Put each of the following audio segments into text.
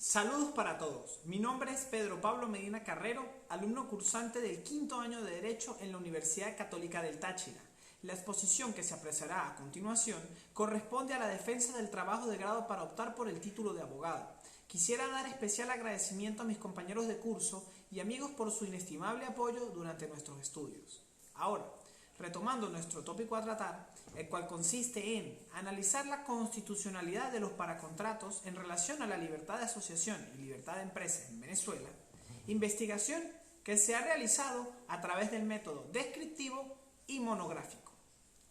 Saludos para todos. Mi nombre es Pedro Pablo Medina Carrero, alumno cursante del quinto año de Derecho en la Universidad Católica del Táchira. La exposición que se apreciará a continuación corresponde a la defensa del trabajo de grado para optar por el título de abogado. Quisiera dar especial agradecimiento a mis compañeros de curso y amigos por su inestimable apoyo durante nuestros estudios. Ahora, retomando nuestro tópico a tratar, el cual consiste en analizar la constitucionalidad de los paracontratos en relación a la libertad de asociación y libertad de empresa en Venezuela, investigación que se ha realizado a través del método descriptivo y monográfico.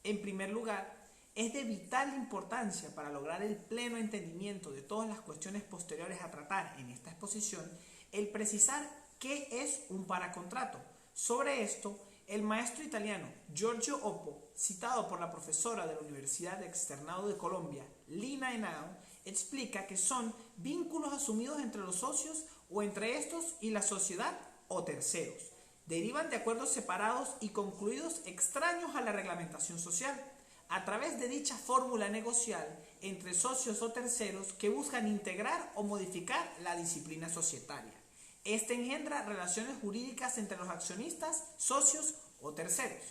En primer lugar, es de vital importancia para lograr el pleno entendimiento de todas las cuestiones posteriores a tratar en esta exposición, el precisar qué es un paracontrato. Sobre esto, el maestro italiano Giorgio Oppo, citado por la profesora de la Universidad Externado de Colombia, Lina Henao, explica que son vínculos asumidos entre los socios o entre estos y la sociedad o terceros. Derivan de acuerdos separados y concluidos extraños a la reglamentación social, a través de dicha fórmula negocial entre socios o terceros que buscan integrar o modificar la disciplina societaria. Este engendra relaciones jurídicas entre los accionistas, socios o terceros.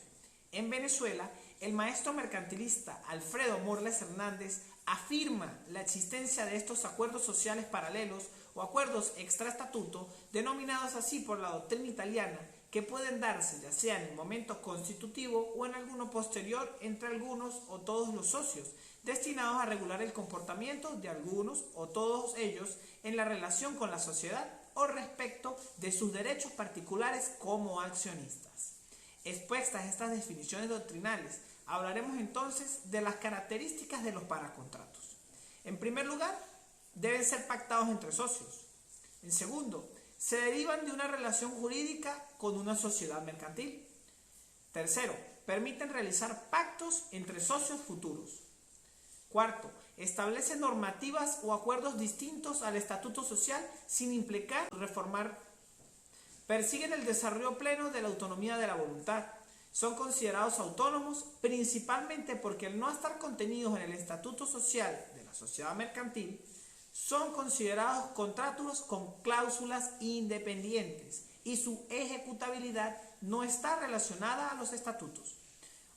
En Venezuela, el maestro mercantilista Alfredo Morles Hernández afirma la existencia de estos acuerdos sociales paralelos o acuerdos extraestatuto, denominados así por la doctrina italiana, que pueden darse ya sea en el momento constitutivo o en alguno posterior entre algunos o todos los socios, destinados a regular el comportamiento de algunos o todos ellos en la relación con la sociedad o respecto de sus derechos particulares como accionistas. Expuestas estas definiciones doctrinales, hablaremos entonces de las características de los paracontratos. En primer lugar, deben ser pactados entre socios. En segundo, se derivan de una relación jurídica con una sociedad mercantil. Tercero, permiten realizar pactos entre socios futuros. Cuarto, establece normativas o acuerdos distintos al estatuto social sin implicar reformar. Persiguen el desarrollo pleno de la autonomía de la voluntad. Son considerados autónomos principalmente porque al no estar contenidos en el estatuto social de la sociedad mercantil, son considerados contratos con cláusulas independientes y su ejecutabilidad no está relacionada a los estatutos.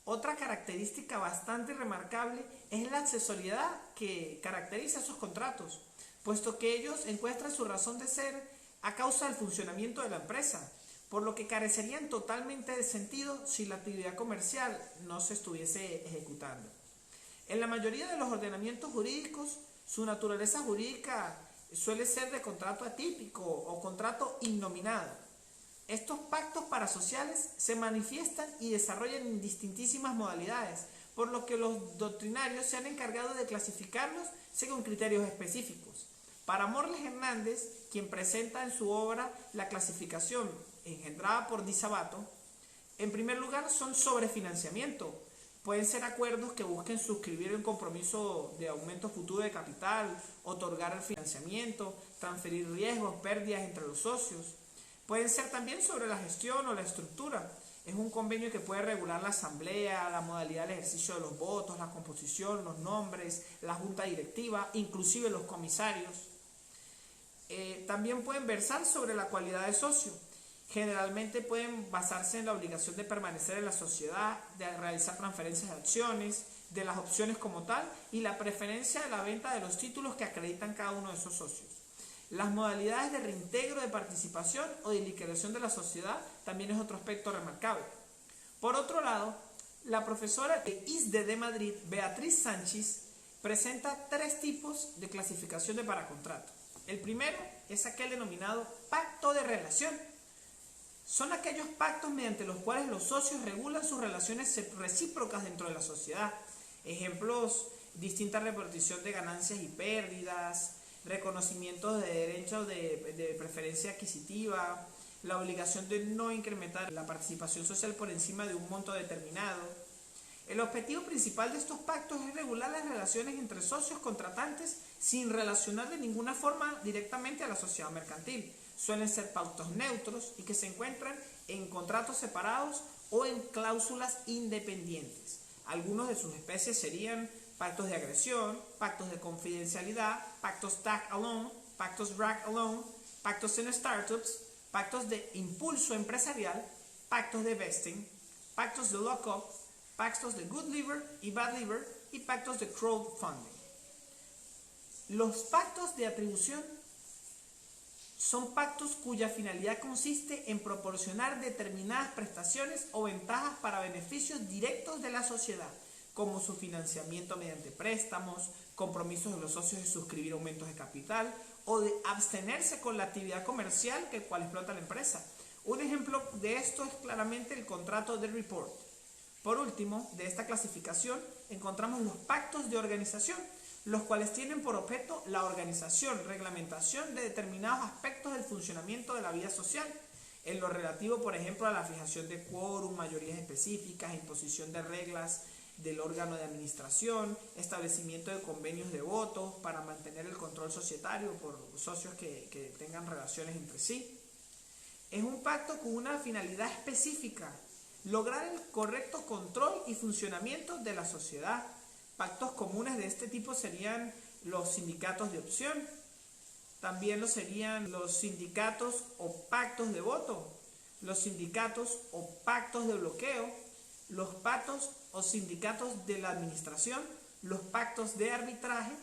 Otra característica bastante remarcable es la accesoriedad que caracteriza esos contratos, puesto que ellos encuentran su razón de ser a causa del funcionamiento de la empresa, por lo que carecerían totalmente de sentido si la actividad comercial no se estuviese ejecutando. En la mayoría de los ordenamientos jurídicos, su naturaleza jurídica suele ser de contrato atípico o contrato innominado. Estos pactos parasociales se manifiestan y desarrollan en distintísimas modalidades, por lo que los doctrinarios se han encargado de clasificarlos según criterios específicos. Para Morles Hernández, quien presenta en su obra la clasificación engendrada por Di Sabato, en primer lugar son sobre financiamiento. Pueden ser acuerdos que busquen suscribir un compromiso de aumento futuro de capital, otorgar el financiamiento, transferir riesgos, pérdidas entre los socios. Pueden ser también sobre la gestión o la estructura. Es un convenio que puede regular la asamblea, la modalidad del ejercicio de los votos, la composición, los nombres, la junta directiva, inclusive los comisarios. También pueden versar sobre la cualidad de socio. Generalmente pueden basarse en la obligación de permanecer en la sociedad, de realizar transferencias de acciones, de las opciones como tal y la preferencia de la venta de los títulos que acreditan cada uno de esos socios. Las modalidades de reintegro de participación o de liquidación de la sociedad también es otro aspecto remarcable. Por otro lado, la profesora de ISDE de Madrid, Beatriz Sánchez, presenta tres tipos de clasificación de paracontrato. El primero es aquel denominado pacto de relación. Son aquellos pactos mediante los cuales los socios regulan sus relaciones recíprocas dentro de la sociedad. Ejemplos: distinta repartición de ganancias y pérdidas, reconocimiento de derechos de preferencia adquisitiva, la obligación de no incrementar la participación social por encima de un monto determinado. El objetivo principal de estos pactos es regular las relaciones entre socios contratantes sin relacionar de ninguna forma directamente a la sociedad mercantil. Suelen ser pactos neutros y que se encuentran en contratos separados o en cláusulas independientes. Algunos de sus especies serían pactos de agresión, pactos de confidencialidad, pactos tag along, pactos drag-along, pactos en startups, pactos de impulso empresarial, pactos de vesting, pactos de lock-up, pactos de good liver y bad liver y pactos de crowdfunding. Los pactos de atribución son pactos cuya finalidad consiste en proporcionar determinadas prestaciones o ventajas para beneficios directos de la sociedad, como su financiamiento mediante préstamos, compromisos de los socios de suscribir aumentos de capital o de abstenerse con la actividad comercial que cual explota la empresa. Un ejemplo de esto es claramente el contrato de report. Por último, de esta clasificación encontramos los pactos de organización, los cuales tienen por objeto la organización, reglamentación de determinados aspectos del funcionamiento de la vida social, en lo relativo, por ejemplo, a la fijación de quórum, mayorías específicas, imposición de reglas del órgano de administración, establecimiento de convenios de votos para mantener el control societario por socios que tengan relaciones entre sí. Es un pacto con una finalidad específica, lograr el correcto control y funcionamiento de la sociedad. Pactos comunes de este tipo serían los sindicatos de opción, también lo serían los sindicatos o pactos de voto, los sindicatos o pactos de bloqueo, los pactos o sindicatos de la administración, los pactos de arbitraje,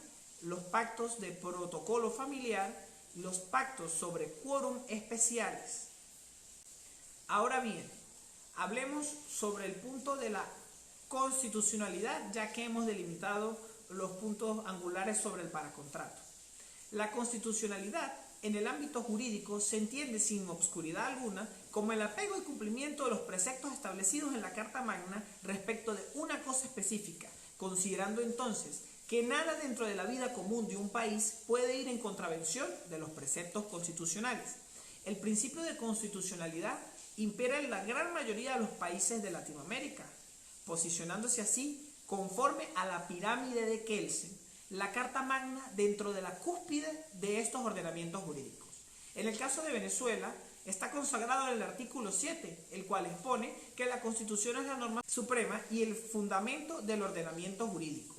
los pactos de protocolo familiar, los pactos sobre quórum especiales. Ahora bien, hablemos sobre el punto de la constitucionalidad, ya que hemos delimitado los puntos angulares sobre el paracontrato. La constitucionalidad en el ámbito jurídico se entiende sin obscuridad alguna como el apego y cumplimiento de los preceptos establecidos en la Carta Magna respecto de una cosa específica, considerando entonces que nada dentro de la vida común de un país puede ir en contravención de los preceptos constitucionales. El principio de constitucionalidad impera en la gran mayoría de los países de Latinoamérica, posicionándose así conforme a la pirámide de Kelsen, la Carta Magna dentro de la cúspide de estos ordenamientos jurídicos. En el caso de Venezuela, está consagrado en el artículo 7, el cual expone que la Constitución es la norma suprema y el fundamento del ordenamiento jurídico,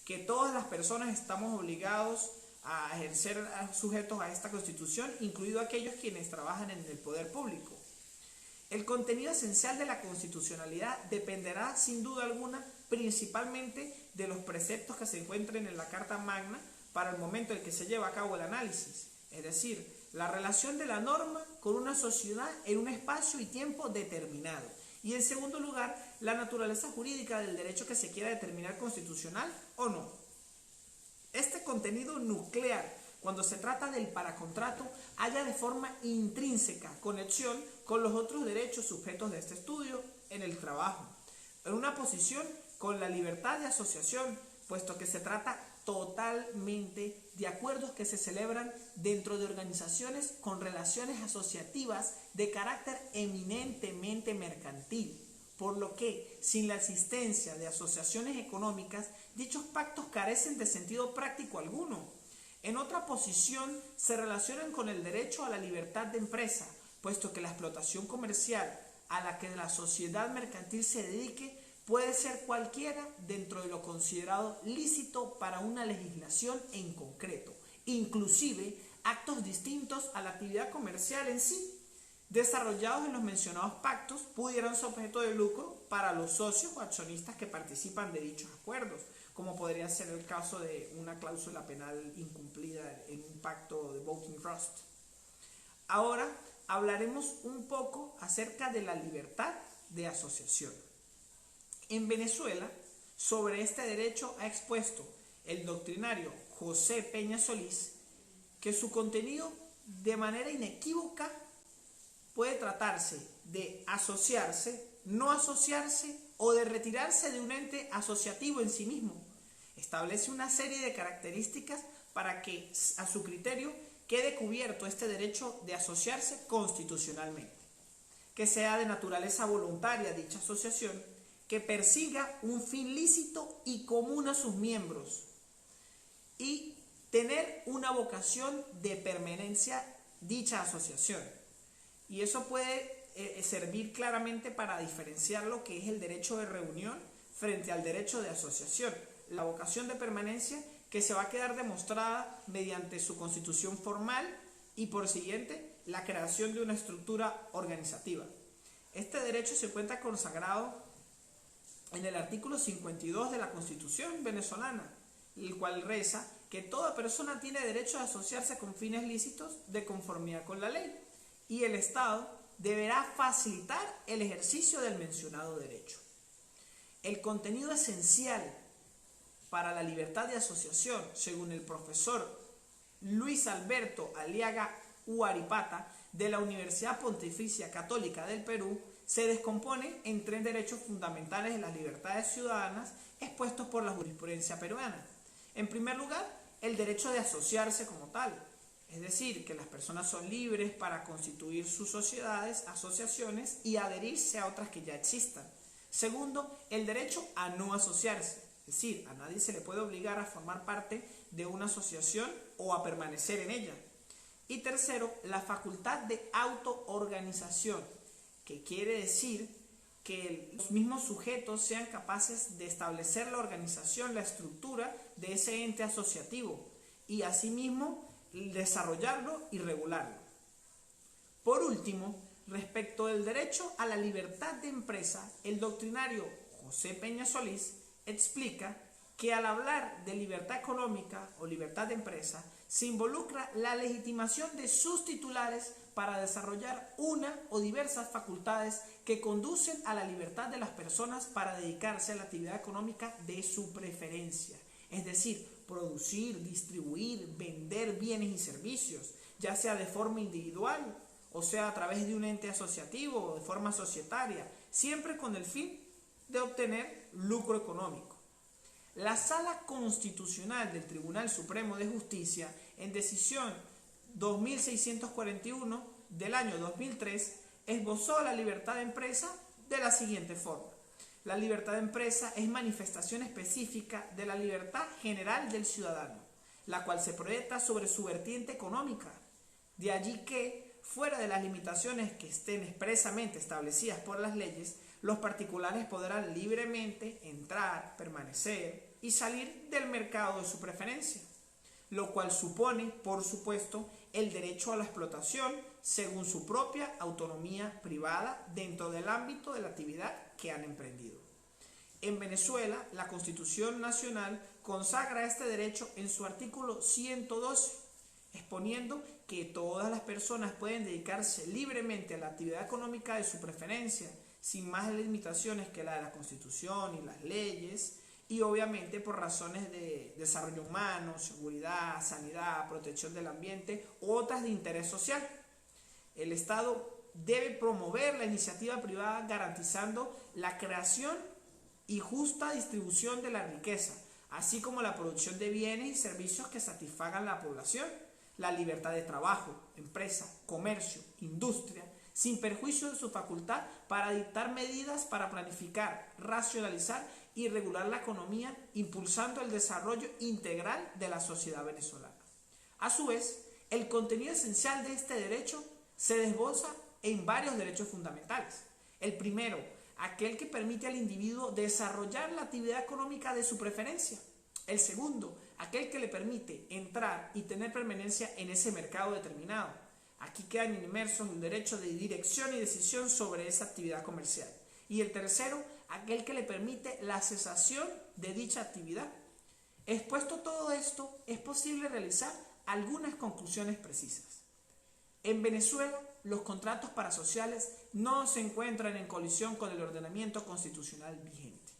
que todas las personas estamos obligados a ejercer sujetos a esta Constitución, incluidos aquellos quienes trabajan en el poder público. El contenido esencial de la constitucionalidad dependerá sin duda alguna principalmente de los preceptos que se encuentren en la Carta Magna para el momento en que se lleva a cabo el análisis, es decir, la relación de la norma con una sociedad en un espacio y tiempo determinado. Y en segundo lugar, la naturaleza jurídica del derecho que se quiera determinar constitucional o no. Este contenido nuclear, cuando se trata del paracontrato, halla de forma intrínseca conexión con los otros derechos sujetos de este estudio en el trabajo, en una posición con la libertad de asociación, puesto que se trata totalmente de acuerdos que se celebran dentro de organizaciones con relaciones asociativas de carácter eminentemente mercantil, por lo que, sin la existencia de asociaciones económicas, dichos pactos carecen de sentido práctico alguno. En otra posición, se relacionan con el derecho a la libertad de empresa, puesto que la explotación comercial a la que la sociedad mercantil se dedique puede ser cualquiera dentro de lo considerado lícito para una legislación en concreto, inclusive actos distintos a la actividad comercial en sí, desarrollados en los mencionados pactos, pudieran ser objeto de lucro para los socios o accionistas que participan de dichos acuerdos, como podría ser el caso de una cláusula penal incumplida en un pacto de voting trust. Ahora hablaremos un poco acerca de la libertad de asociación. En Venezuela, sobre este derecho ha expuesto el doctrinario José Peña Solís que su contenido de manera inequívoca puede tratarse de asociarse, no asociarse o de retirarse de un ente asociativo en sí mismo. Establece una serie de características para que, a su criterio, quede cubierto este derecho de asociarse constitucionalmente. Que sea de naturaleza voluntaria dicha asociación, que persiga un fin lícito y común a sus miembros y tener una vocación de permanencia dicha asociación. Y eso puede servir claramente para diferenciar lo que es el derecho de reunión frente al derecho de asociación. La vocación de permanencia que se va a quedar demostrada mediante su constitución formal y, por siguiente, la creación de una estructura organizativa. Este derecho se encuentra consagrado en el artículo 52 de la Constitución venezolana, el cual reza que toda persona tiene derecho a asociarse con fines lícitos de conformidad con la ley, y el Estado deberá facilitar el ejercicio del mencionado derecho. El contenido esencial para la libertad de asociación, según el profesor Luis Alberto Aliaga Huaripata de la Universidad Pontificia Católica del Perú, se descompone en 3 derechos fundamentales de las libertades ciudadanas expuestos por la jurisprudencia peruana. En primer lugar, el derecho de asociarse como tal, es decir, que las personas son libres para constituir sus sociedades, asociaciones y adherirse a otras que ya existan. Segundo, el derecho a no asociarse, es decir, a nadie se le puede obligar a formar parte de una asociación o a permanecer en ella. Y tercero, la facultad de autoorganización, que quiere decir que los mismos sujetos sean capaces de establecer la organización, la estructura de ese ente asociativo y asimismo desarrollarlo y regularlo. Por último, respecto del derecho a la libertad de empresa, el doctrinario José Peña Solís explica que al hablar de libertad económica o libertad de empresa, se involucra la legitimación de sus titulares para desarrollar una o diversas facultades que conducen a la libertad de las personas para dedicarse a la actividad económica de su preferencia, es decir, producir, distribuir, vender bienes y servicios, ya sea de forma individual, o sea a través de un ente asociativo o de forma societaria, siempre con el fin de obtener lucro económico. La Sala Constitucional del Tribunal Supremo de Justicia, en decisión 2641 del año 2003, esbozó la libertad de empresa de la siguiente forma. La libertad de empresa es manifestación específica de la libertad general del ciudadano, la cual se proyecta sobre su vertiente económica. De allí que, fuera de las limitaciones que estén expresamente establecidas por las leyes, los particulares podrán libremente entrar, permanecer y salir del mercado de su preferencia, lo cual supone, por supuesto, el derecho a la explotación según su propia autonomía privada dentro del ámbito de la actividad que han emprendido. En Venezuela, la Constitución Nacional consagra este derecho en su artículo 112, exponiendo que todas las personas pueden dedicarse libremente a la actividad económica de su preferencia, sin más limitaciones que la de la Constitución y las leyes, y obviamente por razones de desarrollo humano, seguridad, sanidad, protección del ambiente u otras de interés social. El Estado debe promover la iniciativa privada garantizando la creación y justa distribución de la riqueza, así como la producción de bienes y servicios que satisfagan a la población, la libertad de trabajo, empresa, comercio, industria, sin perjuicio de su facultad para dictar medidas para planificar, racionalizar y regular la economía, impulsando el desarrollo integral de la sociedad venezolana. A su vez, el contenido esencial de este derecho se desglosa en varios derechos fundamentales. El primero, aquel que permite al individuo desarrollar la actividad económica de su preferencia. El segundo, aquel que le permite entrar y tener permanencia en ese mercado determinado. Aquí quedan inmersos el derecho de dirección y decisión sobre esa actividad comercial. Y el tercero, aquel que le permite la cesación de dicha actividad. Expuesto todo esto, es posible realizar algunas conclusiones precisas. En Venezuela, los contratos parasociales no se encuentran en colisión con el ordenamiento constitucional vigente.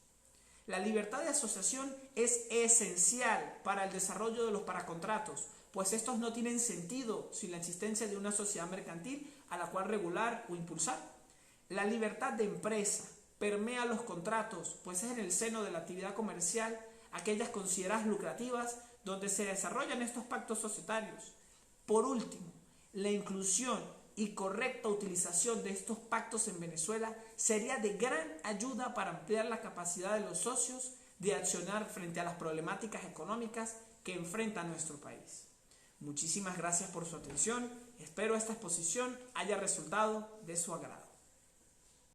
La libertad de asociación es esencial para el desarrollo de los paracontratos, pues estos no tienen sentido sin la existencia de una sociedad mercantil a la cual regular o impulsar. La libertad de empresa permea los contratos, pues es en el seno de la actividad comercial, aquellas consideradas lucrativas, donde se desarrollan estos pactos societarios. Por último, la inclusión y correcta utilización de estos pactos en Venezuela sería de gran ayuda para ampliar la capacidad de los socios de accionar frente a las problemáticas económicas que enfrenta nuestro país. Muchísimas gracias por su atención. Espero esta exposición haya resultado de su agrado.